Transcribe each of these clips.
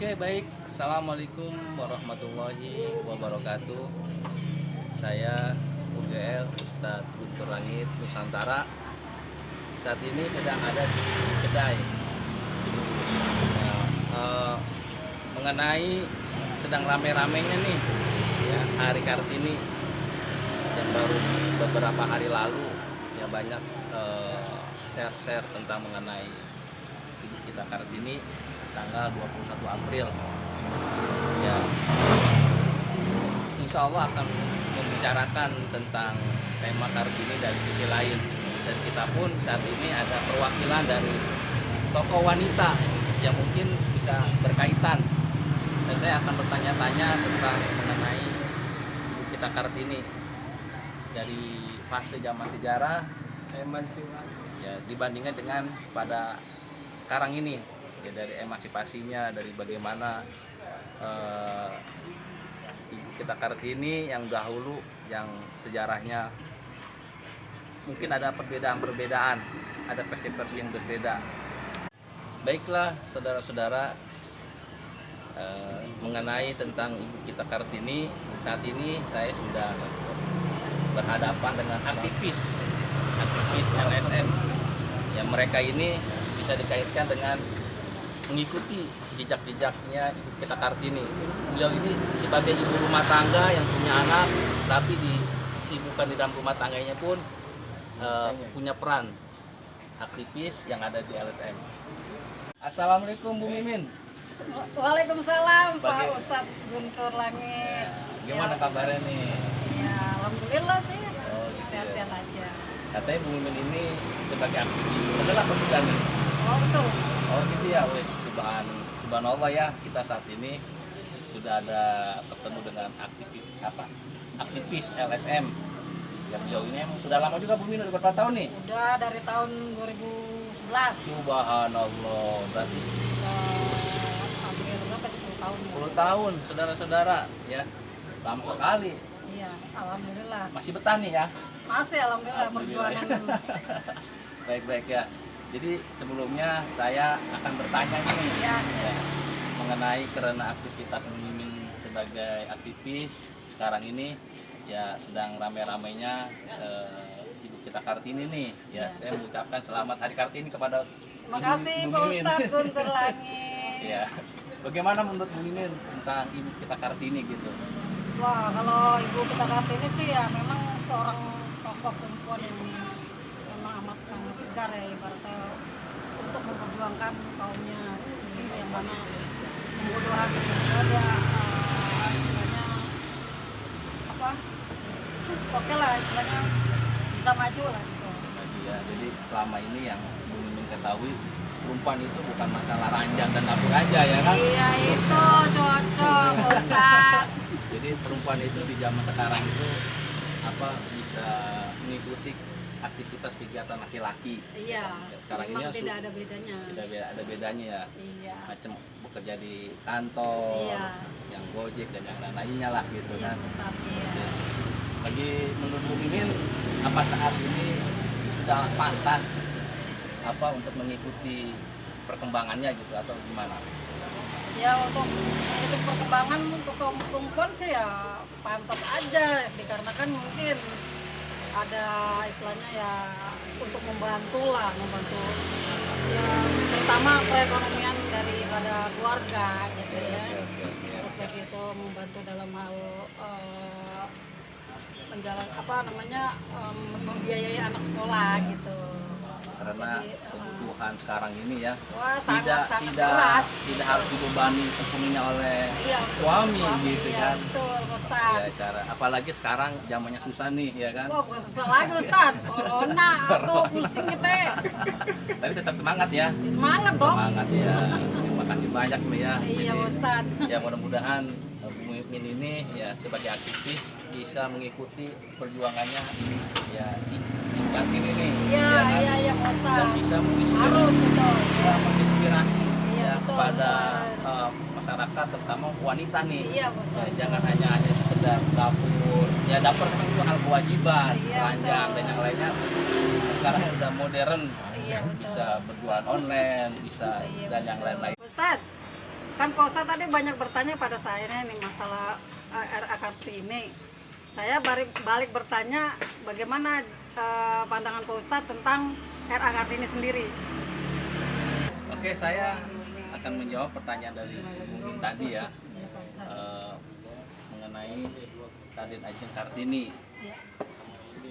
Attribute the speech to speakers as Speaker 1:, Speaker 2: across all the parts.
Speaker 1: Oke, baik. Assalamualaikum warahmatullahi wabarakatuh. Saya UGL Ustadz Guntur Langit Nusantara. Saat ini sedang ada di kedai. Nah, mengenai sedang rame-ramenya nih, ya, Hari Kartini yang baru beberapa hari lalu, ya banyak share-share tentang mengenai Ibu kita Kartini tanggal 21 April. Ya, insya Allah akan membicarakan tentang tema Kartini dari sisi lain. Dan kita pun saat ini ada perwakilan dari tokoh wanita yang mungkin bisa berkaitan. Dan saya akan bertanya-tanya tentang mengenai Ibu kita Kartini dari fase zaman sejarah ya dibandingkan dengan pada sekarang ini, ya, dari emansipasinya, dari bagaimana Ibu kita Kartini yang dahulu, yang sejarahnya mungkin ada perbedaan-perbedaan, ada versi-versi yang berbeda. Baiklah saudara-saudara, mengenai tentang Ibu kita Kartini, saat ini saya sudah berhadapan dengan aktivis LSM. Ya, mereka ini bisa dikaitkan dengan mengikuti jejak-jejaknya Ibu kita Kartini. Beliau ini sebagai ibu rumah tangga yang punya anak, tapi disibukkan di dalam rumah tangganya pun punya peran aktivis yang ada di LSM. Assalamualaikum Bu Mimin.
Speaker 2: Waalaikumsalam Pak Ustadz Guntur Langit.
Speaker 1: Gimana kabarnya nih?
Speaker 2: Ya, alhamdulillah sih.
Speaker 1: Oh, gitu ya.
Speaker 2: Sehat-sehat aja.
Speaker 1: Katanya Bu Mimin ini sebagai aktivis, adalah apa bukan nih?
Speaker 2: Oh betul.
Speaker 1: Oh gitu ya, wes subhanallah ya, kita saat ini sudah ada ketemu dengan aktivis LSM. Ya, beliau ini emang sudah lama juga Bu Mimin, udah berapa tahun nih?
Speaker 2: Udah dari tahun 2011.
Speaker 1: Subhanallah, berarti
Speaker 2: Hampir berapa 10 tahun.
Speaker 1: 10 tahun, saudara-saudara, ya. Lama sekali.
Speaker 2: Iya, alhamdulillah.
Speaker 1: Masih betah nih ya?
Speaker 2: Masih alhamdulillah
Speaker 1: Alhamdulillah.
Speaker 2: perjuangan.
Speaker 1: Baik-baik ya. Jadi sebelumnya saya akan bertanya nih,
Speaker 2: Ya.
Speaker 1: mengenai karena aktivitas Mimin sebagai aktivis sekarang ini, ya sedang rame-ramenya Ibu kita Kartini nih. Ya, saya mengucapkan selamat Hari Kartini kepada
Speaker 2: Makasih
Speaker 1: Bu
Speaker 2: Pak
Speaker 1: Mimin.
Speaker 2: Ustadz Guntur Langit.
Speaker 1: Ya. Bagaimana menurut Bu Mimin tentang Ibu kita Kartini gitu?
Speaker 2: Wah, kalau Ibu kita Kartini sih ya memang seorang tokoh perempuan yang memang amat sangat tegar ya, ibaratnya untuk memperjuangkan kaumnya yang mana pembunuhan dia istilahnya apa? Oke lah, istilahnya bisa maju lah gitu.
Speaker 1: Ya, jadi selama ini yang Bu Mimin ketahui, perempuan itu bukan masalah ranjang dan dapur aja ya kan?
Speaker 2: Iya itu cocok Ustaz.
Speaker 1: Jadi perempuan itu di zaman sekarang itu bisa mengikuti aktivitas kegiatan laki-laki.
Speaker 2: Iya.
Speaker 1: Sekarang
Speaker 2: memang
Speaker 1: ini
Speaker 2: tidak ada bedanya.
Speaker 1: Tidak ada bedanya ya.
Speaker 2: Iya.
Speaker 1: Macam bekerja di kantor,
Speaker 2: Iya.
Speaker 1: yang Gojek dan yang lain-lainnya lah gitu
Speaker 2: Iya
Speaker 1: kan.
Speaker 2: Ustaz. Iya.
Speaker 1: Bagi menurut Bu Mimin, apa saat ini sudah pantas untuk mengikuti perkembangannya gitu atau gimana?
Speaker 2: Ya untuk perkembangan untuk kaum perempuan sih ya pantas aja, dikarenakan mungkin ada istilahnya ya untuk membantu ya terutama perekonomian daripada keluarga gitu ya. Terus kayak gitu membantu dalam hal membiayai anak sekolah gitu.
Speaker 1: Karena
Speaker 2: Jadi,
Speaker 1: kebutuhan sekarang ini ya
Speaker 2: wah,
Speaker 1: tidak
Speaker 2: sangat keras.
Speaker 1: tidak harus dibebani sepenuhnya oleh
Speaker 2: Iya,
Speaker 1: suami gitu
Speaker 2: iya,
Speaker 1: kan.
Speaker 2: betul Ustaz.
Speaker 1: Ya, apalagi sekarang zamannya susah nih ya kan.
Speaker 2: Wah, bukan susah lagi Ustaz, corona atau pusing kita.
Speaker 1: Tapi tetap semangat ya.
Speaker 2: Semangat dong.
Speaker 1: Semangat ya. Terima kasih banyak nih ya.
Speaker 2: Iya Ustaz.
Speaker 1: Ya mudah-mudahan Bu Mimin ini ya sebagai aktivis bisa mengikuti perjuangannya ya di Kartini ini.
Speaker 2: Iya,
Speaker 1: ya kan?
Speaker 2: iya Ustaz.
Speaker 1: Dan bisa menginspirasi,
Speaker 2: Harus betul.
Speaker 1: menginspirasi
Speaker 2: Iya,
Speaker 1: ya
Speaker 2: betul,
Speaker 1: kepada
Speaker 2: harus.
Speaker 1: masyarakat, terutama wanita nih.
Speaker 2: Iya,
Speaker 1: Ya,
Speaker 2: Ustaz.
Speaker 1: jangan hanya sekedar dapur. Ya dapur kan itu hal kewajiban,
Speaker 2: Iya,
Speaker 1: ranjang
Speaker 2: betul.
Speaker 1: dan yang lainnya. Sekarang udah modern,
Speaker 2: Iya, betul.
Speaker 1: bisa berjualan online, bisa
Speaker 2: Iya,
Speaker 1: dan yang
Speaker 2: betul.
Speaker 1: lain-lain.
Speaker 2: Ustaz, Kan Pak Ustadz tadi banyak bertanya pada saya nih masalah RA Kartini. Saya balik bertanya bagaimana pandangan Pak Ustadz tentang RA Kartini sendiri.
Speaker 1: Oke, saya akan menjawab pertanyaan dari Bung tadi ya,
Speaker 2: Iya, Pak Ustadz.
Speaker 1: mengenai Raden Ajeng Kartini.
Speaker 2: Iya.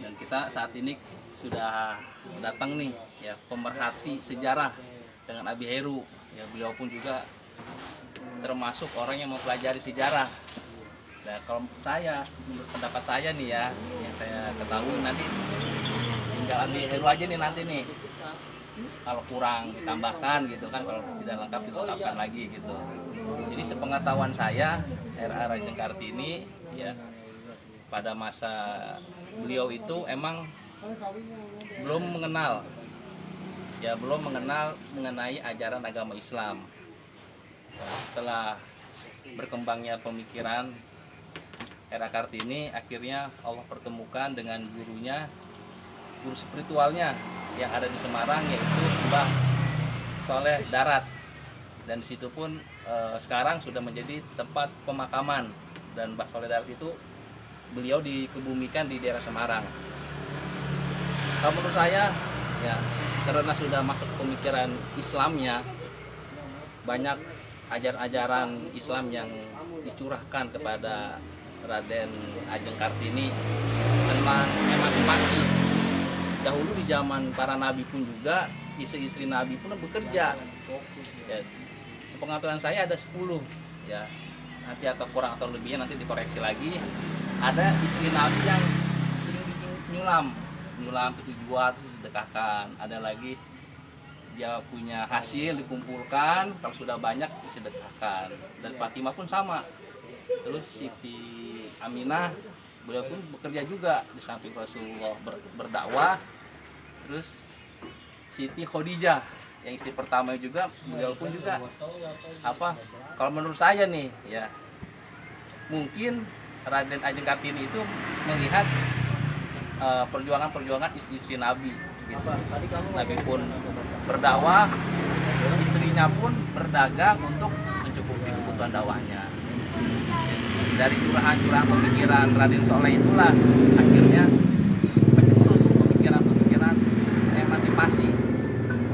Speaker 1: Dan kita saat ini sudah datang nih ya, pemerhati sejarah dengan Abi Heru. Ya, beliau pun juga termasuk orang yang mempelajari sejarah. Nah, kalau saya, menurut pendapat saya nih ya, yang saya ketahui nanti tinggal Abi Heru aja nih nanti nih. Kalau kurang ditambahkan gitu kan, kalau tidak lengkap ditambahkan lagi gitu. Jadi sepengetahuan saya, RA Ajeng Kartini ya, pada masa beliau itu emang belum mengenal mengenai ajaran agama Islam. Nah, setelah berkembangnya pemikiran RA Kartini, akhirnya Allah pertemukan dengan guru spiritualnya yang ada di Semarang, yaitu Mbah Soleh Darat. Dan di situ pun sekarang sudah menjadi tempat pemakaman, dan Mbah Soleh Darat itu beliau dikebumikan di daerah Semarang. Kalau menurut saya ya, karena sudah masuk pemikiran Islamnya, banyak ajaran Islam yang dicurahkan kepada Raden Ajeng Kartini tentang emansipasi. Dahulu di zaman para nabi pun juga, istri-istri nabi pun bekerja. Ya, sepengetahuan saya ada 10 ya. Nanti atau kurang atau lebihnya nanti dikoreksi lagi. Ada istri nabi yang sering bikin nyulam itu dijual terus disedekahkan. Ada lagi dia punya hasil dikumpulkan, kalau sudah banyak disedekahkan. Dan Fatimah pun sama. Terus Siti Aminah, beliau pun bekerja juga di samping Rasulullah berdakwah. Terus Siti Khadijah yang istri pertama juga, beliau pun juga kalau menurut saya nih ya, mungkin Raden Ajeng Kartini itu melihat perjuangan istri Nabi gitu. Nabi pun berdakwah, istrinya pun berdagang untuk mencukupi kebutuhan dakwahnya. Dari curahan pemikiran Raden Soleh itulah akhirnya mencetus pemikiran emansipasi.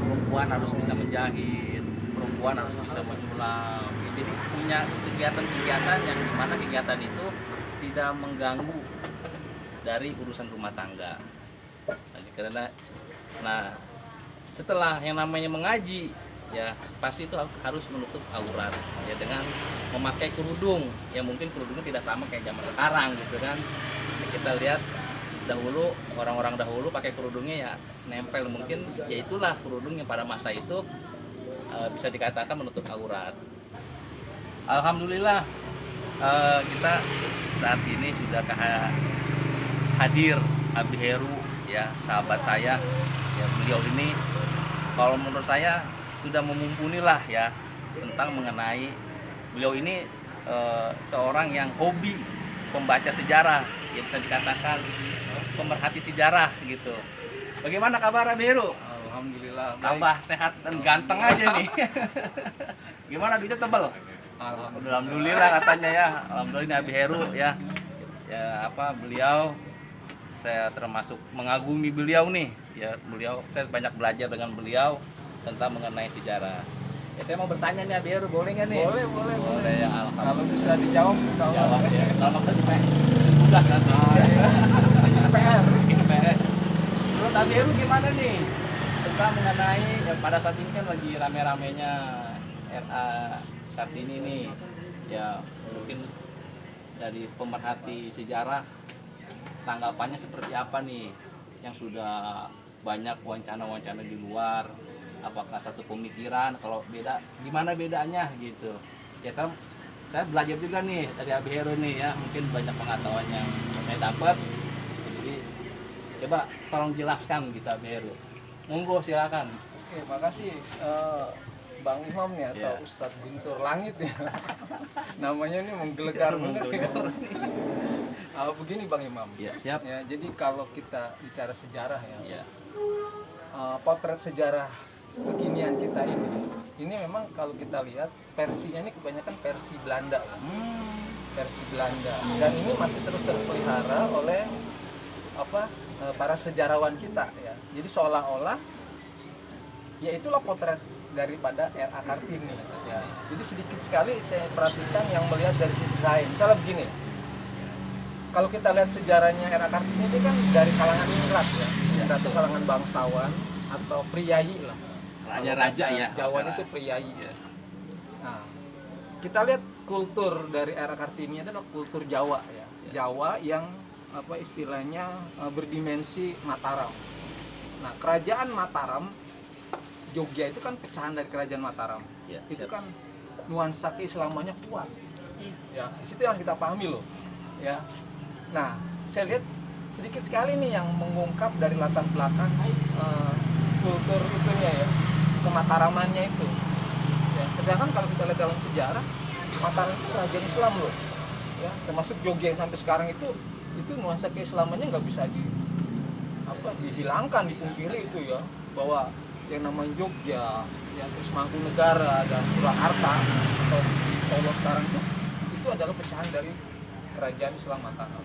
Speaker 1: Perempuan harus bisa menjahit, perempuan harus bisa menyulam. Jadi punya kegiatan-kegiatan yang dimana kegiatan itu tidak mengganggu dari urusan rumah tangga. Nah, setelah yang namanya mengaji ya, pasti itu harus menutup aurat ya, dengan memakai kerudung. Ya mungkin kerudungnya tidak sama kayak zaman sekarang gitu kan. Kita lihat dahulu, orang-orang dahulu pakai kerudungnya ya nempel, mungkin ya itulah kerudung yang pada masa itu bisa dikatakan menutup aurat. Alhamdulillah kita saat ini sudah hadir Abi Heru ya, sahabat saya ya. Beliau ini kalau menurut saya sudah memumpuni lah ya tentang mengenai, beliau ini seorang yang hobi pembaca sejarah ya, bisa dikatakan pemerhati sejarah gitu. Bagaimana kabar Abi Heru?
Speaker 3: Alhamdulillah
Speaker 1: Tambah sehat dan ganteng aja nih. Gimana, duitnya tebal? Alhamdulillah katanya ya. Alhamdulillah ini Abi Heru ya. Ya beliau, saya termasuk mengagumi beliau nih ya. Saya banyak belajar dengan beliau tentang mengenai sejarah. Ya, saya mau bertanya nih Abi Heru, boleh nggak nih? Boleh ya, alhamdulillah.
Speaker 3: Kalau bisa dijawab,
Speaker 1: Jawab ya. Kalau nggak bisa tugas nanti.
Speaker 3: PR.
Speaker 1: Menurut Abi Heru gimana nih tentang mengenai ya, pada saat ini kan lagi rame-ramenya RA Kartini nih ya, mungkin dari pemerhati sejarah tanggapannya seperti apa nih, yang sudah banyak wacana-wacana di luar, apakah satu pemikiran, kalau beda gimana bedanya gitu ya. Saya belajar juga nih dari Abi Heru nih ya, mungkin banyak pengetahuan yang saya dapat. Jadi coba tolong jelaskan gitu Abi Heru, monggo silakan.
Speaker 3: Oke, makasih Bang Imam ya, atau
Speaker 1: Ya.
Speaker 3: Ustadz Guntur Langit ya. Namanya ini menggelegar bener ya. Begini Bang Imam.
Speaker 1: Ya, siap.
Speaker 3: Ya, jadi kalau kita bicara sejarah ya,
Speaker 1: Ya.
Speaker 3: potret sejarah kekinian kita ini ini memang kalau kita lihat versinya ini kebanyakan versi Belanda ya. Versi Belanda, dan ini masih terus terpelihara oleh para sejarawan kita ya. Jadi seolah-olah ya itulah potret daripada R.A. Kartini ya. Jadi sedikit sekali saya perhatikan yang melihat dari sisi lain. Misalnya begini, kalau kita lihat sejarahnya R.A. Kartini itu kan dari kalangan ningrat ya. Ningrat itu kalangan bangsawan atau priyayi lah.
Speaker 1: Raja-raja ya.
Speaker 3: Jawa itu priyayi ya. Nah, kita lihat kultur dari R.A. Kartini adalah kultur Jawa ya. Jawa yang istilahnya berdimensi Mataram. Nah, kerajaan Mataram, Jogja itu kan pecahan dari kerajaan Mataram.
Speaker 1: Ya,
Speaker 3: itu
Speaker 1: siap.
Speaker 3: kan nuansa keislamannya kuat.
Speaker 2: Iya.
Speaker 3: Ya, di situ yang kita pahami loh. Ya. Nah, saya lihat sedikit sekali nih yang mengungkap dari latar belakang kultur itunya ya, kemataramannya itu. Ya, sedangkan kalau kita lihat dalam sejarah, Mataram itu kerajaan Islam loh. Ya, termasuk Jogja yang sampai sekarang itu nuansa keislamannya nggak bisa dihilangkan, dipungkiri itu ya, bahwa yang namanya Jogja, ya terus Mangkunegaran dan Surakarta atau Solo sekarang itu adalah pecahan dari kerajaan Islam Mataram.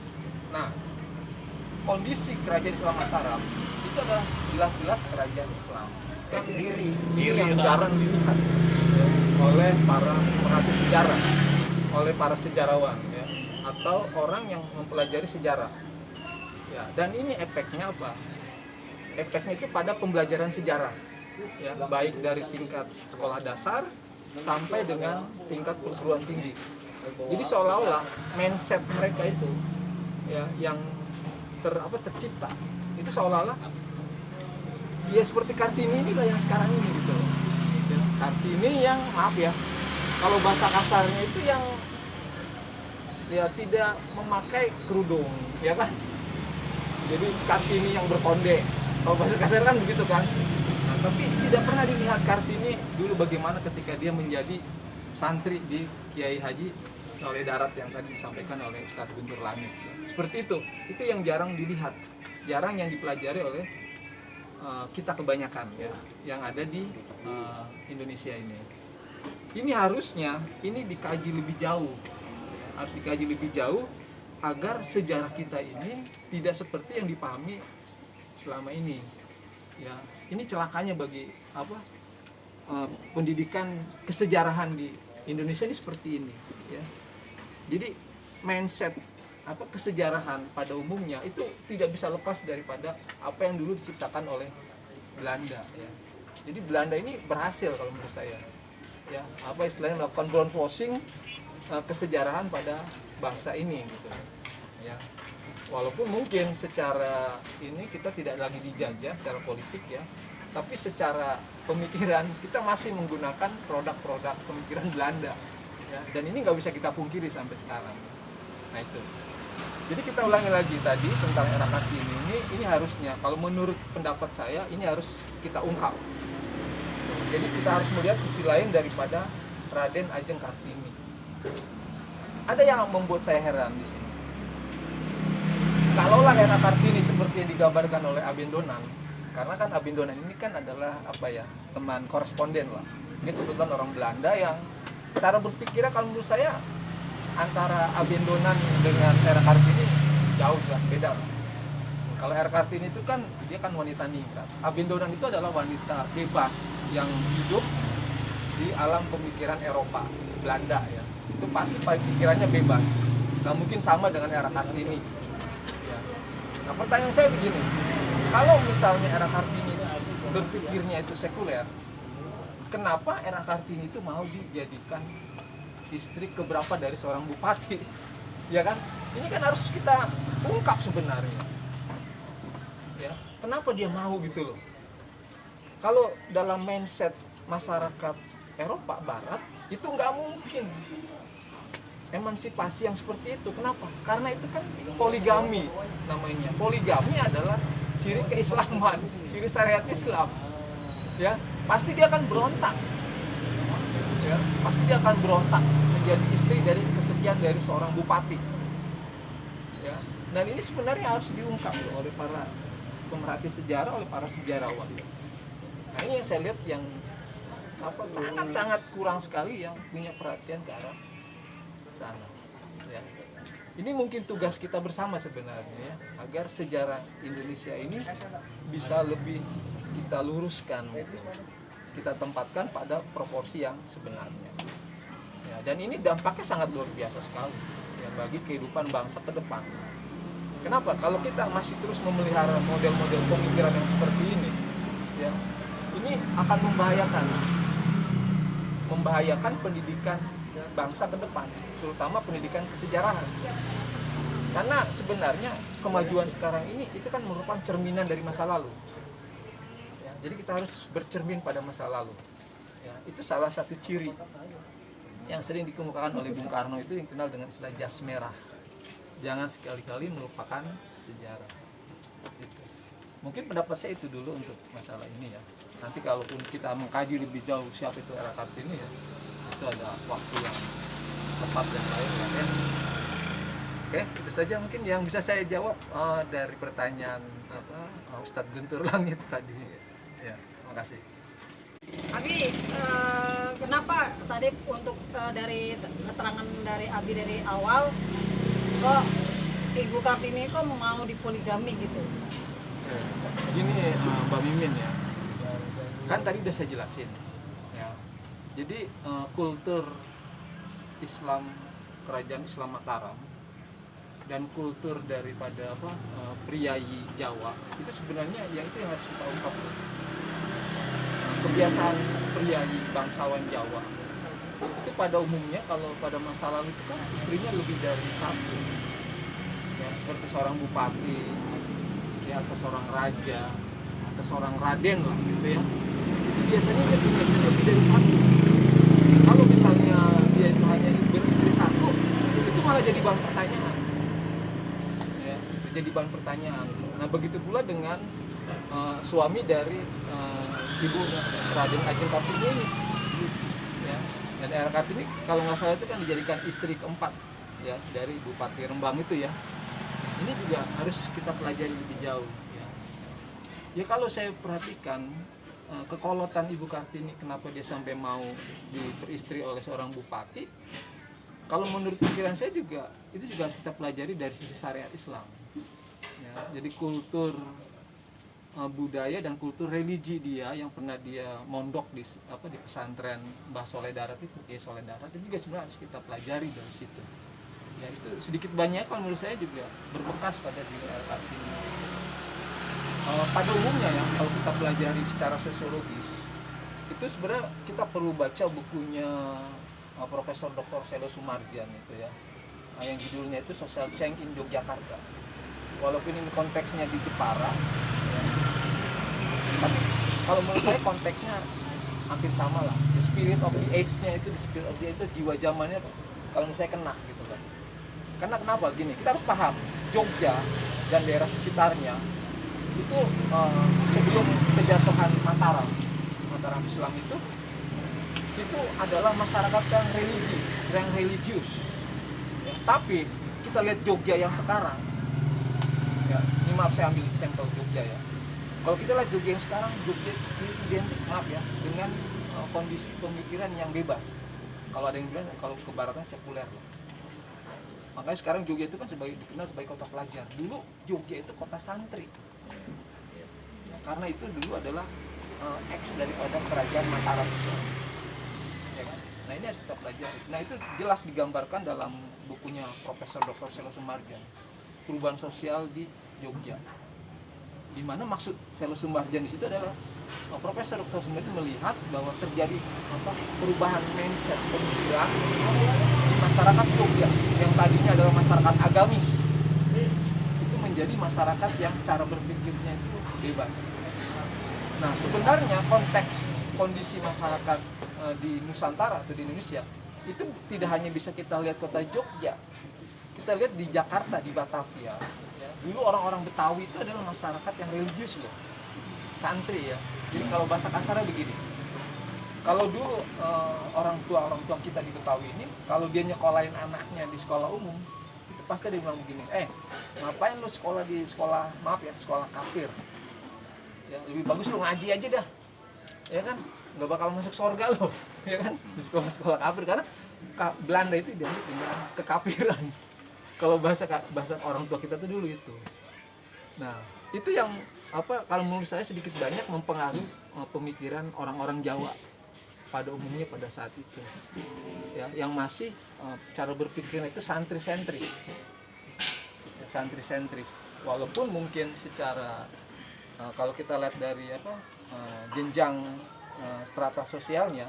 Speaker 3: Nah, kondisi kerajaan Islam Mataram itu adalah jelas-jelas kerajaan Islam yang diri yang jarang dilihat ya, oleh para pemerhati sejarah, oleh para sejarawan ya, atau orang yang mempelajari sejarah ya. Dan ini efeknya apa? Efeknya itu pada pembelajaran sejarah ya, baik dari tingkat sekolah dasar sampai dengan tingkat perguruan tinggi. Jadi seolah-olah mindset mereka itu ya yang tercipta itu seolah-olah ya seperti Kartini ini lah yang sekarang ini gitu loh. Ya, Kartini yang maaf ya, kalau bahasa kasarnya itu yang ya tidak memakai kerudung, ya kan? Jadi Kartini yang berkonde. Kalau bahasa kasar kan begitu kan? Nah, tapi tidak pernah dilihat Kartini dulu bagaimana ketika dia menjadi santri di Kiai Haji oleh Darat yang tadi disampaikan oleh Ustadz Guntur Langit. Seperti itu yang jarang dilihat, jarang yang dipelajari oleh kita kebanyakan ya, yang ada di Indonesia ini. Ini harusnya dikaji lebih jauh, harus dikaji lebih jauh agar sejarah kita ini tidak seperti yang dipahami selama ini. Ya, ini celakanya bagi pendidikan kesejarahan di Indonesia ini seperti ini. Ya. Jadi mindset kesejarahan pada umumnya itu tidak bisa lepas daripada apa yang dulu diciptakan oleh Belanda ya. Jadi Belanda ini berhasil kalau menurut saya ya, istilahnya melakukan brownwashing kesejarahan pada bangsa ini gitu ya. Walaupun mungkin secara ini kita tidak lagi dijajah secara politik ya, tapi secara pemikiran kita masih menggunakan produk-produk pemikiran Belanda ya, dan ini nggak bisa kita pungkiri sampai sekarang. Nah itu. Jadi kita ulangi lagi tadi tentang R.A. Kartini ini harusnya, kalau menurut pendapat saya, ini harus kita ungkap. Jadi kita harus melihat sisi lain daripada Raden Ajeng Kartini. Ada yang membuat saya heran di sini. Kalaulah R.A. Kartini seperti yang digambarkan oleh Abendonan, karena kan Abendonan ini kan adalah teman koresponden lah. Dia kebetulan orang Belanda yang cara berpikirnya kalau menurut saya antara Abendonan dengan R.A. Kartini jauh jelas beda. Kalau R.A. Kartini itu kan dia kan wanita ningrat. Abendonan itu adalah wanita bebas yang hidup di alam pemikiran Eropa, Belanda ya. Itu pasti pikirannya bebas. Nggak mungkin sama dengan R.A. Kartini. Ya. Nah pertanyaan saya begini, kalau misalnya R.A. Kartini berpikirnya itu sekuler, kenapa R.A. Kartini itu mau dijadikan istri keberapa dari seorang bupati, ya kan? Ini kan harus kita ungkap sebenarnya. Ya, kenapa dia mau gitu loh? Kalau dalam mindset masyarakat Eropa Barat itu nggak mungkin emansipasi yang seperti itu. Kenapa? Karena itu kan poligami namanya. Poligami adalah ciri keislaman, ciri syariat Islam. Ya, pasti dia akan berontak. Ya, pasti dia akan berontak menjadi istri dari kesekian dari seorang bupati. Ya, dan ini sebenarnya harus diungkap oleh para pemerhati sejarah, oleh para sejarawan. Nah ini yang saya lihat yang sangat-sangat kurang sekali yang punya perhatian ke arah sana. Ya. Ini mungkin tugas kita bersama sebenarnya ya, agar sejarah Indonesia ini bisa lebih kita luruskan, gitu. Kita tempatkan pada proporsi yang sebenarnya. Ya, dan ini dampaknya sangat luar biasa sekali ya, bagi kehidupan bangsa ke depan. Kenapa? Kalau kita masih terus memelihara model-model pemikiran yang seperti ini, ya, ini akan membahayakan pendidikan bangsa ke depan, terutama pendidikan kesejarahan. Karena sebenarnya kemajuan sekarang ini itu kan merupakan cerminan dari masa lalu. Ya, jadi kita harus bercermin pada masa lalu. Ya, itu salah satu ciri yang sering dikemukakan oleh Bung Karno itu yang dikenal dengan istilah jas merah. Jangan sekali-kali melupakan sejarah. Itu. Mungkin pendapat saya itu dulu untuk masalah ini ya. Nanti kalaupun kita mengkaji lebih jauh siapa itu era Kartini ya, itu ada waktu yang tepat dan lain ya. Oke, itu saja mungkin yang bisa saya jawab dari pertanyaan Ustadz Guntur Langit tadi. Ya, terima kasih.
Speaker 2: Abi, kenapa tadi untuk dari keterangan dari Abi dari awal kok Ibu Kartini kok mau dipoligami gitu?
Speaker 3: Gini Mbak Mimin ya, kan tadi udah saya jelasin ya. Jadi kultur Islam, kerajaan Islam Mataram dan kultur daripada priayi Jawa itu sebenarnya yang itu yang harus kita ungkap. Kebiasaan priayi bangsawan Jawa itu pada umumnya kalau pada masa lalu itu kan istrinya lebih dari satu ya, seperti seorang bupati ya, atau seorang raja atau seorang raden lah gitu ya, itu biasanya dia punya istri lebih dari satu. Kalau misalnya dia itu hanya beristri satu, itu malah jadi bahan pertanyaan ya, itu jadi bahan pertanyaan. Nah begitu pula dengan suami dari ibunya Raden Ajeng Kartini ini ya. Dan era Kartini kalau nggak salah itu kan dijadikan istri keempat ya dari Bupati Rembang itu ya. Ini juga harus kita pelajari lebih jauh ya. Ya kalau saya perhatikan kekolotan Ibu Kartini kenapa dia sampai mau beristri oleh seorang bupati, kalau menurut pikiran saya juga itu juga kita pelajari dari sisi syariat Islam ya. Jadi kultur budaya dan kultur religi dia yang pernah dia mondok di pesantren Mbah Soleh Darat itu, Soleh Darat itu juga sebenarnya harus kita pelajari dari situ. Ya itu sedikit banyak kalau menurut saya juga berbekas pada diri Kartini. Pada umumnya ya kalau kita pelajari secara sosiologis itu sebenarnya kita perlu baca bukunya Profesor Dr. Selo Sumarjan itu ya, yang judulnya itu Social Change in Yogyakarta. Walaupun ini konteksnya di Jepara ya, tapi kalau menurut saya konteksnya hampir sama lah. The spirit of the age-nya itu, the spirit of the age itu jiwa zamannya kalau menurut saya kena gitu kan. Karena kenapa gini, kita harus paham Jogja dan daerah sekitarnya itu sebelum kejatuhan Mataram Islam itu adalah masyarakat yang religius ya. Tapi kita lihat Jogja yang sekarang ya, ini maaf saya ambil sampel Jogja ya. Kalau kita lihat Jogja yang sekarang, Jogja itu identik maaf ya dengan kondisi pemikiran yang bebas. Kalau ada yang bilang kalau kebaratan sekuler ya. Makanya sekarang Jogja itu kan dikenal sebagai kota pelajar. Dulu Jogja itu kota santri. Karena itu dulu adalah eks daripada kerajaan Mataram Islam. Ya kan? Nah ini harus kita pelajari. Nah itu jelas digambarkan dalam bukunya Profesor Dr. Selo Sumarjan, Perubahan Sosial di Jogja. Di mana maksud Selo Sumarjan di situ adalah Profesor Dr. Sumarjan melihat bahwa terjadi perubahan mindset pemikiran di masyarakat Jogja yang tadinya adalah masyarakat agamis itu menjadi masyarakat yang cara berpikirnya itu bebas. Nah sebenarnya konteks kondisi masyarakat di Nusantara atau di Indonesia itu tidak hanya bisa kita lihat kota Jogja, kita lihat di Jakarta, di Batavia. Dulu orang-orang Betawi itu adalah masyarakat yang religius loh, santri ya. Jadi kalau bahasa kasarnya begini, kalau dulu orang tua kita di Betawi ini, kalau dia nyekolahin anaknya di sekolah umum, itu pasti dia bilang begini, ngapain lu sekolah di sekolah, maaf ya, sekolah kafir? Ya, lebih bagus lu ngaji aja dah, ya kan? nggak bakal masuk surga loh, ya kan? Di sekolah-sekolah kafir, karena Belanda itu identik dengan kekafiran. Kalau bahasa orang tua kita tuh dulu itu. Nah, itu yang apa, kalau menurut saya sedikit banyak mempengaruhi pemikiran orang-orang Jawa pada umumnya pada saat itu. Ya, yang masih cara berpikirnya itu santri-sentris. Ya, santri-sentris. Walaupun mungkin secara kalau kita lihat dari jenjang strata sosialnya,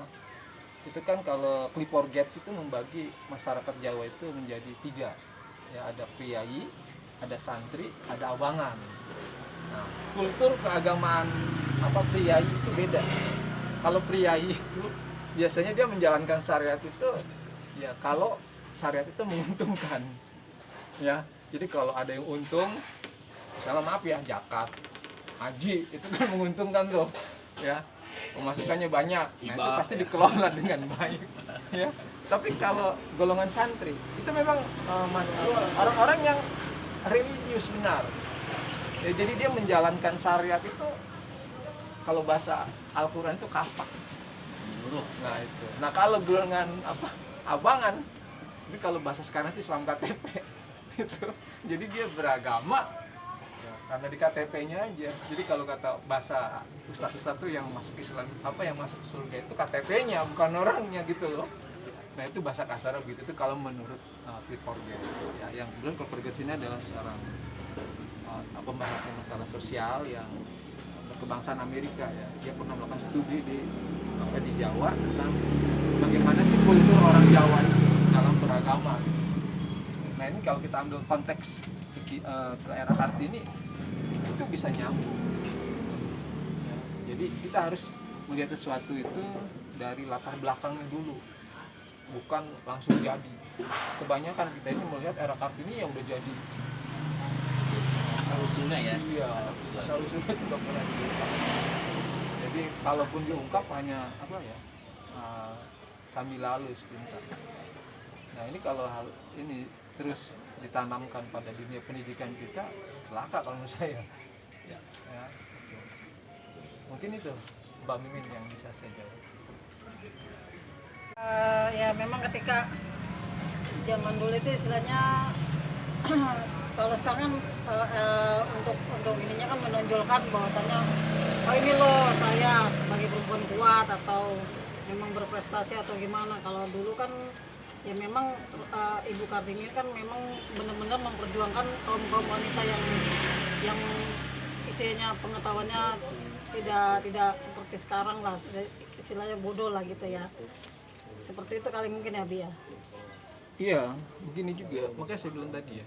Speaker 3: itu kan kalau Clifford Geertz itu membagi masyarakat Jawa itu menjadi 3. Ya, ada priayi, ada santri, ada abangan. Nah, kultur keagamaan priayi itu beda. Kalau priayi itu biasanya dia menjalankan syariat itu ya kalau syariat itu menguntungkan. Ya, jadi kalau ada yang untung, misalnya maaf ya, zakat, haji itu kan menguntungkan tuh. Ya, pemasukannya banyak. Nah, itu pasti dikelola dengan baik. Ya. Tapi kalau golongan santri itu memang orang-orang yang religius benar. Ya, jadi dia menjalankan syariat itu, kalau bahasa Al-Quran itu kafah. Nah itu. Nah kalau golongan abangan itu, kalau bahasa sekarang itu Islam KTP itu. Jadi dia beragama ya, karena di KTP-nya aja. Jadi kalau kata bahasa ustaz-ustaz tuh yang masuk Islam, yang masuk surga itu KTP-nya, bukan orangnya gitu loh. Nah itu bahasa kasar begitu itu kalau menurut Clifford Geertz. Ya, yang kemudian Clifford Geertz ini adalah seorang pembahasan masalah sosial yang berkebangsaan Amerika. Ya, dia pernah melakukan studi di Jawa tentang bagaimana sih kultur orang Jawa itu dalam beragama. Nah ini kalau kita ambil konteks ke era Kartini itu bisa nyambung. Ya, jadi kita harus melihat sesuatu itu dari latar belakangnya dulu, bukan langsung jadi. Kebanyakan kita ini melihat era Kartini yang udah jadi
Speaker 1: usulnya ya.
Speaker 3: Iya, usulnya itu nggak pernah diungkap. Jadi kalaupun diungkap hanya sambil lalu sepintas. Nah ini kalau hal ini terus ditanamkan pada dunia pendidikan kita, celaka kalau menurut saya. Ya, gitu. Mungkin itu Mbak Mimin yang bisa saya jawab.
Speaker 2: Ya memang ketika zaman dulu itu istilahnya kalau sekarang untuk ininya kan menonjolkan bahwasanya ini loh saya sebagai perempuan kuat atau memang berprestasi atau gimana. Kalau dulu kan ya memang Ibu Kartini kan memang benar-benar memperjuangkan kaum wanita yang isinya pengetahuannya tidak seperti sekarang lah, istilahnya bodoh lah gitu ya. Seperti itu kali mungkin ya, Bi ya.
Speaker 3: Iya, begini juga. Makanya saya bilang tadi ya.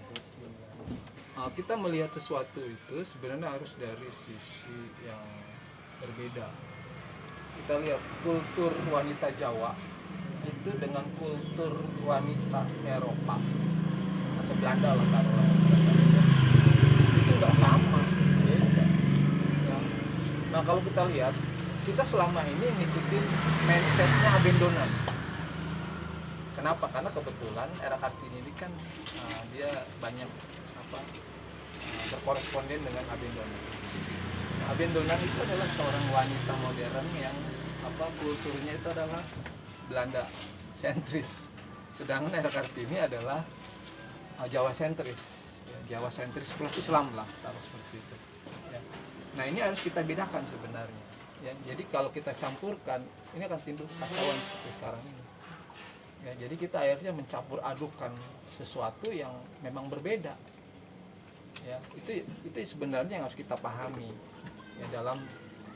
Speaker 3: Kita melihat sesuatu itu sebenarnya harus dari sisi yang berbeda. Kita lihat kultur wanita Jawa itu dengan kultur wanita Eropa atau Belanda lah taruhlah, itu nggak sama, beda. Ya. Nah kalau kita lihat, kita selama ini ngikutin mindsetnya Abendonan. Kenapa? Karena kebetulan era Kartini ini kan dia banyak berkoresponden dengan Abendonan. Nah, Abendonan itu adalah seorang wanita modern yang kulturnya itu adalah Belanda sentris. Sedangkan era Kartini adalah Jawa sentris. Ya, Jawa sentris plus Islam lah, taruh seperti itu. Ya. Nah ini harus kita bedakan sebenarnya. Ya, jadi kalau kita campurkan, ini akan timbul kacauan seperti sekarang ini. Ya, jadi kita akhirnya mencampur adukan sesuatu yang memang berbeda. Ya, itu sebenarnya yang harus kita pahami ya dalam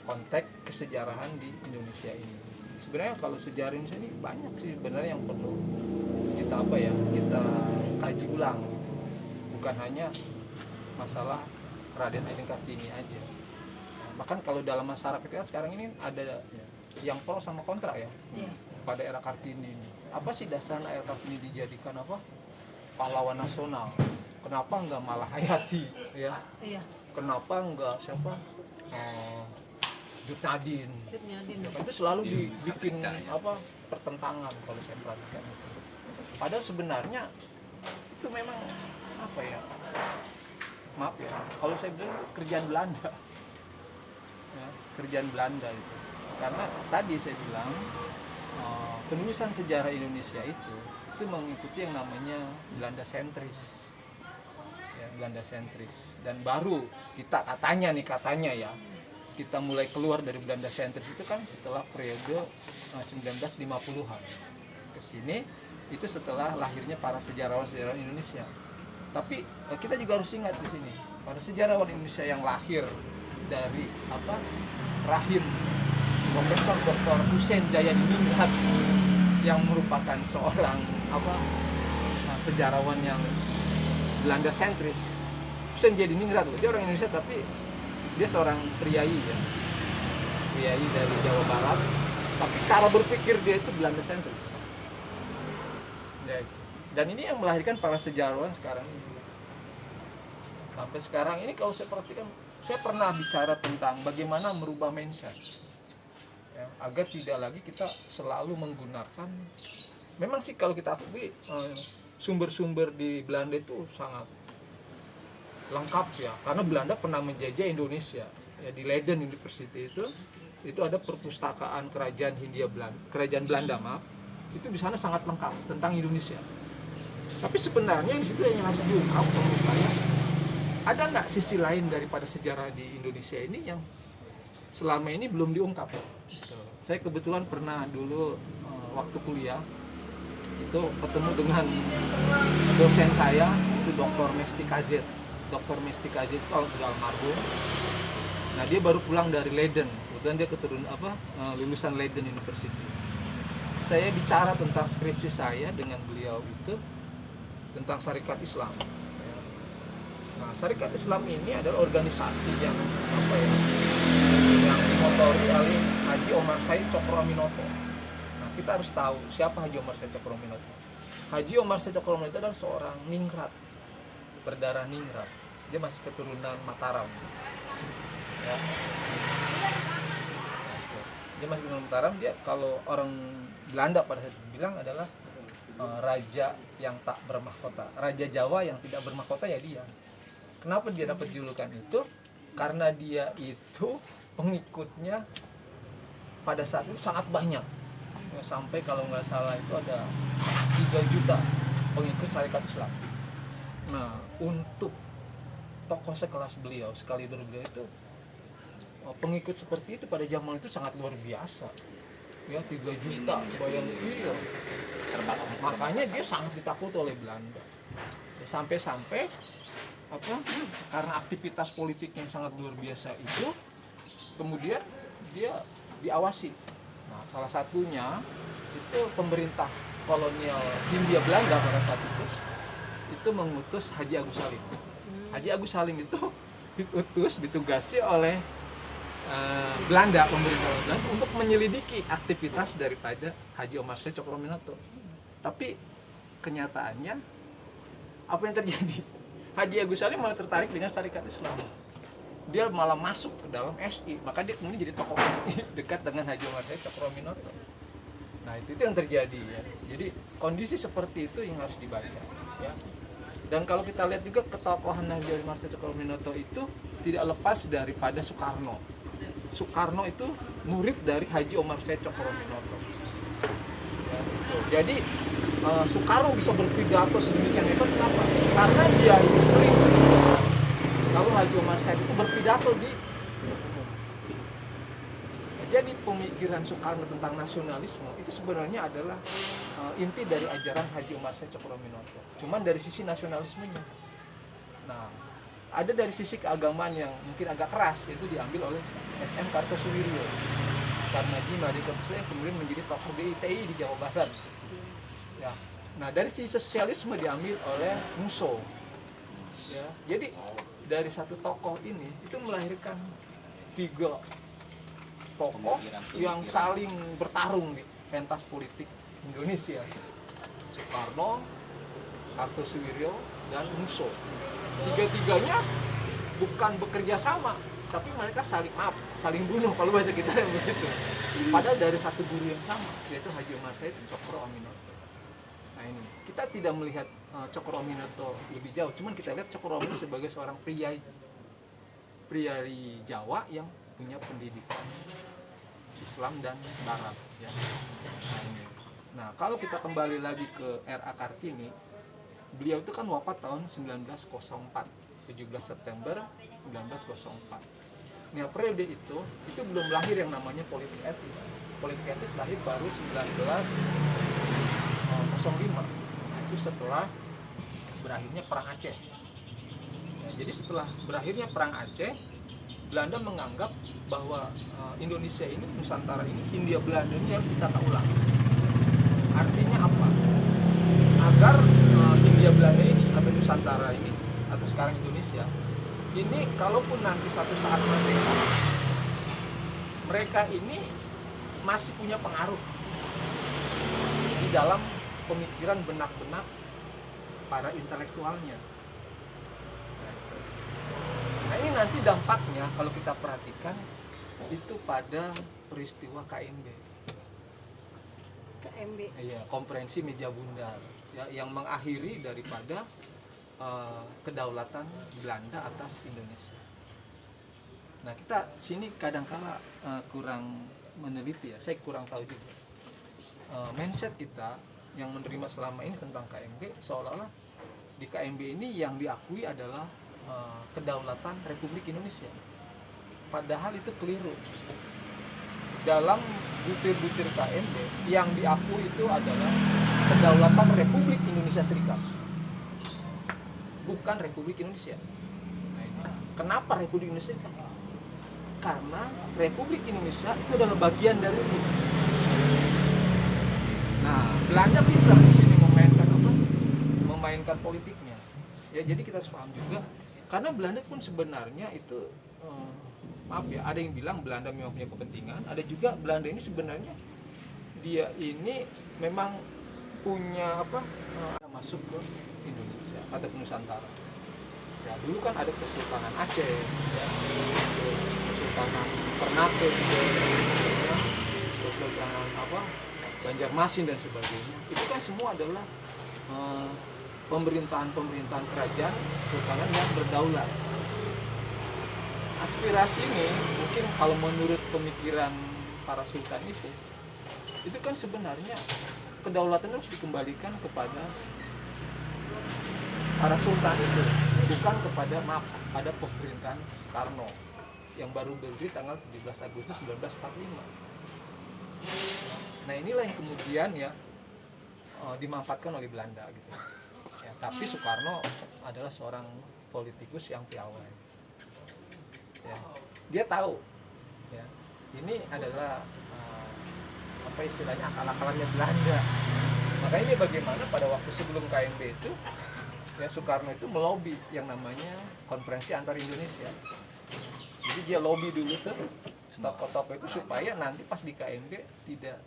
Speaker 3: konteks kesejarahan di Indonesia ini. Sebenarnya kalau sejarah Indonesia ini banyak sih sebenarnya yang perlu kita kita kaji ulang. Bukan hanya masalah Raden Ajeng Kartini aja. Bahkan kalau dalam masyarakat kita sekarang ini ada yang pro sama kontra ya. Pada era Kartini ini. Apa sih dasarnya era Kartini dijadikan pahlawan nasional? Kenapa enggak malah Hayati ya? Iya. Kenapa enggak Jutnadin? Ya, itu selalu dibikin pertentangan kalau saya perhatikan itu. Padahal sebenarnya itu memang maaf ya, kalau saya bilang kerjaan Belanda. Ya, kerjaan Belanda itu. Karena tadi saya bilang penulisan sejarah Indonesia itu mengikuti yang namanya Belanda sentris. Ya, Belanda sentris. Dan baru kita katanya ya, kita mulai keluar dari Belanda sentris itu kan setelah periode 1950-an ke sini, itu setelah lahirnya para sejarawan-sejarawan Indonesia. Tapi kita juga harus ingat di sini, para sejarawan Indonesia yang lahir dari rahim Profesor Dr. Hussein Jayadiningrat yang merupakan seorang sejarawan yang Belanda sentris. Hussein Jayadiningrat dia orang Indonesia tapi dia seorang priai dari Jawa Barat, tapi cara berpikir dia itu Belanda sentris. Ya, itu. Dan ini yang melahirkan para sejarawan sekarang ini. Sampai sekarang ini kalau saya perhatikan, saya pernah bicara tentang bagaimana merubah mindset ya, agar tidak lagi kita selalu menggunakan. Memang sih kalau kita akui sumber-sumber di Belanda itu sangat lengkap ya, karena Belanda pernah menjajah Indonesia ya. Di Leiden University itu ada perpustakaan kerajaan Belanda itu di sana sangat lengkap tentang Indonesia. Tapi sebenarnya di situ yang harus diungkap menurut saya, ada nggak sisi lain daripada sejarah di Indonesia ini yang selama ini belum diungkap. Saya kebetulan pernah dulu waktu kuliah itu ketemu dengan dosen saya, itu Dr. Mesti Kazet. Dr. Mesti Kazet kalau sudah almarhum. Nah, dia baru pulang dari Leiden. Kemudian dia lulusan Leiden University. Saya bicara tentang skripsi saya dengan beliau itu tentang Syarikat Islam. Nah, Syarikat Islam ini adalah organisasi yang yang dimotori oleh Haji Omar Said Cokroaminoto. Nah, kita harus tahu siapa Haji Omar Said Cokroaminoto. Haji Omar Said Cokroaminoto adalah seorang ningrat, berdarah ningrat. Dia masih keturunan Mataram. Ya. Dia masih keturunan Mataram. Dia kalau orang Belanda pada saat itu bilang adalah raja yang tak bermahkota, raja Jawa yang tidak bermahkota ya dia. Kenapa dia dapat julukan itu? Karena dia itu pengikutnya pada saat itu sangat banyak ya, sampai kalau nggak salah itu ada 3 juta pengikut Syarikat Islam. Nah, untuk tokoh sekelas beliau, sekaliber beliau itu pengikut seperti itu pada zaman itu sangat luar biasa ya, 3 juta bayangin dia. Makanya dia sangat ditakuti oleh Belanda sampai karena aktivitas politik yang sangat luar biasa itu kemudian dia diawasi. Nah, salah satunya itu pemerintah kolonial Hindia Belanda pada saat itu mengutus Haji Agus Salim. Haji Agus Salim itu ditugasi oleh Belanda, pemerintah Belanda untuk menyelidiki aktivitas daripada Haji Omar Said Cokroaminoto. Tapi kenyataannya apa yang terjadi? Haji Agus Salim malah tertarik dengan Syarikat Islam. Dia malah masuk ke dalam SI, maka dia kemudian jadi tokoh SI dekat dengan Haji Omar Said Cokroaminoto. Nah, itu yang terjadi ya. Jadi kondisi seperti itu yang harus dibaca ya. Dan kalau kita lihat juga ketokohan Haji Omar Said Cokroaminoto itu tidak lepas daripada Soekarno. Soekarno itu murid dari Haji Omar Said Cokroaminoto. Ya, gitu. Jadi Soekarno bisa berpidato sedemikian hebat kenapa? Karena dia itu sering kalau Haji Omar Said itu berpidato di jadi pemikiran Soekarno tentang nasionalisme itu sebenarnya adalah inti dari ajaran Haji Omar Said Cokroaminoto. Cuman dari sisi nasionalismenya. Nah, ada dari sisi keagamaan yang mungkin agak keras, itu diambil oleh SM Kartosuwiryo. Karena Haji Kartosuwiryo yang kemudian menjadi tokoh DITI di Jawa Barat. Ya. Nah, dari sisi sosialisme diambil oleh Musso. Ya. Jadi dari satu tokoh ini itu melahirkan 3 tokoh yang saling bertarung di pentas politik Indonesia. Soekarno, Kartosuwiryo, dan Musso. 3-tiganya bukan bekerja sama, tapi mereka saling bunuh kalau bahasa kita begitu. Padahal dari satu guru yang sama, yaitu Haji Omar Said Cokroaminoto. Nah, ini kita tidak melihat Cokroaminoto lebih jauh, cuman kita lihat Cokroaminoto sebagai seorang priai Jawa yang punya pendidikan Islam dan Barat ya. Nah, kalau kita kembali lagi ke R.A. Kartini, beliau itu kan wafat tahun 1904, 17 September 1904. Nah, periode itu belum lahir yang namanya politik etis. Politik etis lahir baru 1905. Itu setelah berakhirnya Perang Aceh. Ya, jadi setelah berakhirnya Perang Aceh, Belanda menganggap bahwa Indonesia ini, Nusantara ini, Hindia Belanda ini harus ditata ulang. Artinya apa? Agar Hindia Belanda ini atau Nusantara ini atau sekarang Indonesia ini kalaupun nanti satu saat merdeka, mereka ini masih punya pengaruh di dalam pemikiran benak-benak para intelektualnya. Nah, ini nanti dampaknya kalau kita perhatikan itu pada peristiwa KMB.
Speaker 2: KMB.
Speaker 3: Iya, Konferensi Media Bundar ya, yang mengakhiri daripada kedaulatan Belanda atas Indonesia. Nah, kita sini kadang-kala kurang meneliti ya, saya kurang tahu juga. Mindset kita yang menerima selama ini tentang KMB seolah-olah di KMB ini yang diakui adalah kedaulatan Republik Indonesia. Padahal itu keliru. Dalam butir-butir KMB yang diakui itu adalah kedaulatan Republik Indonesia Serikat, bukan Republik Indonesia. Nah, ini. Kenapa Republik Indonesia Serikat? Karena Republik Indonesia itu adalah bagian dari RIS. Nah, Belanda pintar di sini memainkan apa? Memainkan politiknya. Ya, jadi kita harus paham juga. Karena Belanda pun sebenarnya itu maaf ya, ada yang bilang Belanda memang punya kepentingan, ada juga Belanda ini sebenarnya dia ini memang punya apa? Masuk ke Indonesia atau ke Nusantara. Ya, dulu kan ada Kesultanan Aceh, ya, Kesultanan Ternate, ya, Kesultanan apa? Banjarmasin dan sebagainya. Itu kan semua adalah pemerintahan kerajaan sultanan yang berdaulat. Aspirasi ini mungkin kalau menurut pemikiran para sultan itu kan sebenarnya kedaulatan harus dikembalikan kepada para sultan itu, bukan pada pemerintahan Soekarno yang baru berdiri tanggal 17 Agustus 1945. Nah, inilah yang kemudian ya dimanfaatkan oleh Belanda gitu. Ya, tapi Soekarno adalah seorang politikus yang piawai. Ya, dia tahu ya, ini adalah apa istilahnya akal-akalannya Belanda. Makanya ini bagaimana pada waktu sebelum KMB itu ya, Soekarno itu melobi yang namanya konferensi antar Indonesia. Jadi dia lobby dulu tuh tokoh-tokoh itu supaya nanti pas di KMB tidak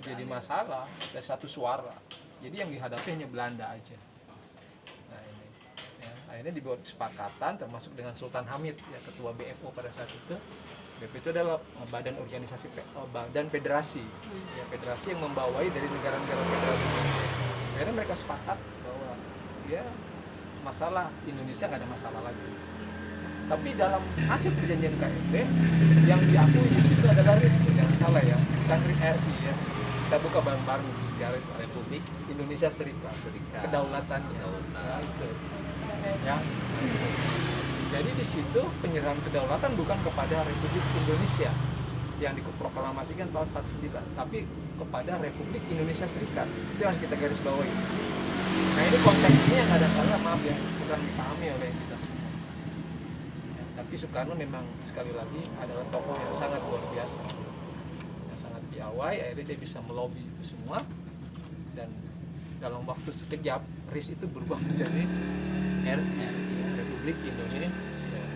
Speaker 3: jadi masalah, ada satu suara. Jadi yang dihadapi hanya Belanda aja. Nah, ini ya, akhirnya dibuat kesepakatan termasuk dengan Sultan Hamid ya, ketua BFO pada saat itu. BFO itu adalah badan federasi ya, federasi yang membawai dari negara-negara federal. Akhirnya mereka sepakat bahwa ya masalah Indonesia nggak ada masalah lagi. Tapi dalam hasil perjanjian KMB yang diakui di situ adalah RIS, jangan salah ya, bukan RI ya. Kita buka bareng-bareng di sejarah itu, Republik Indonesia Serikat. Kedaulatannya. Ya, itu. Ya. Jadi di situ penyerahan kedaulatan bukan kepada Republik Indonesia yang diproklamasikan tahun 49, tapi kepada Republik Indonesia Serikat. Itu yang kita garis bawahi. Nah, ini konteks ini yang kadang-kadang maaf ya kurang dipahami oleh kita semua. Ya, tapi Soekarno memang sekali lagi adalah tokoh yang sangat luar biasa, yang sangat piawai. Akhirnya dia bisa melobi itu semua, dan dalam waktu sekejap RIS itu berubah menjadi Republik Indonesia.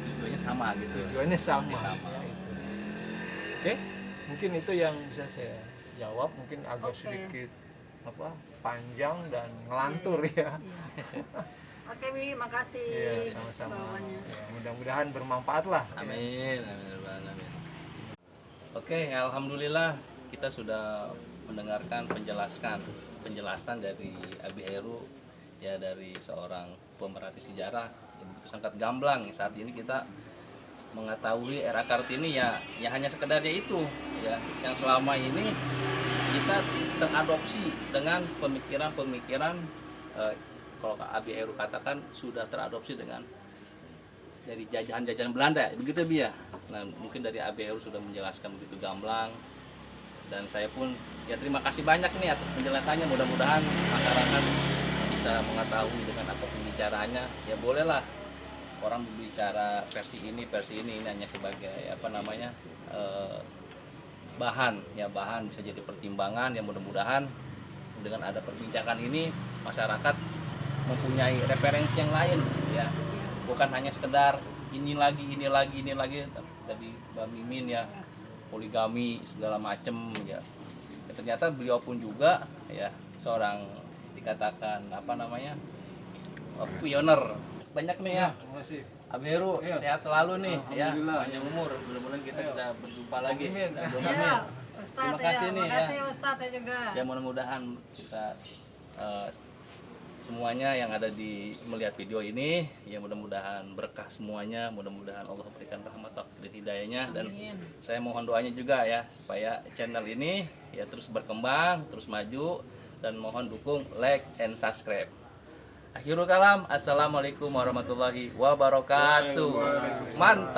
Speaker 1: Tujuannya sama gitu.
Speaker 3: Tujuannya sama. Ya, itu. Oke, mungkin itu yang bisa saya jawab. Mungkin agak sedikit panjang dan ngelantur ya.
Speaker 2: Oke, Wi, makasih.
Speaker 3: Iya, sama-sama.
Speaker 2: Bawanya.
Speaker 3: Ya, mudah-mudahan bermanfaat lah.
Speaker 1: Amin. Amin. Oke, alhamdulillah kita sudah mendengarkan penjelasan dari Abi Heru ya, dari seorang pemerhati sejarah yang begitu sangat gamblang. Saat ini kita mengetahui era Kartini ya hanya sekedarnya itu ya, yang selama ini kita teradopsi dengan pemikiran-pemikiran kalau Abi Heru katakan sudah teradopsi dengan dari jajahan-jajahan Belanda, begitu Bi ya. Nah, mungkin dari Abi Heru sudah menjelaskan begitu gamblang, dan saya pun ya terima kasih banyak nih atas penjelasannya. Mudah-mudahan masyarakat bisa mengetahui dengan apa pembicaranya. Ya bolehlah orang berbicara versi ini hanya sebagai apa namanya bahan bisa jadi pertimbangan. Ya mudah-mudahan dengan ada perbincangan ini masyarakat mempunyai referensi yang lain ya, bukan hanya sekedar ini lagi dari Mbak Mimin ya, poligami segala macem ya. Ternyata beliau pun juga ya seorang dikatakan apa namanya pioner. Banyak nih ya.
Speaker 3: Terima kasih.
Speaker 1: Abi Heru sehat selalu nih ya,
Speaker 3: Alhamdulillah.
Speaker 1: panjang umur. Mudah-mudahan kita bisa berjumpa lagi.
Speaker 3: Amin.
Speaker 2: Ya, Ustadz,
Speaker 1: Terima kasih nih,
Speaker 2: makasih
Speaker 1: ya.
Speaker 2: Ustadz saya juga.
Speaker 1: Ya mudah-mudahan kita semuanya yang ada di melihat video ini ya mudah-mudahan berkah semuanya, mudah-mudahan Allah berikan rahmat dan hidayahnya, dan
Speaker 2: Amin.
Speaker 1: saya mohon doanya juga ya supaya channel ini ya terus berkembang, terus maju, dan mohon dukung, like and subscribe. Akhirul kalam, assalamualaikum warahmatullahi wabarakatuh. Mantap.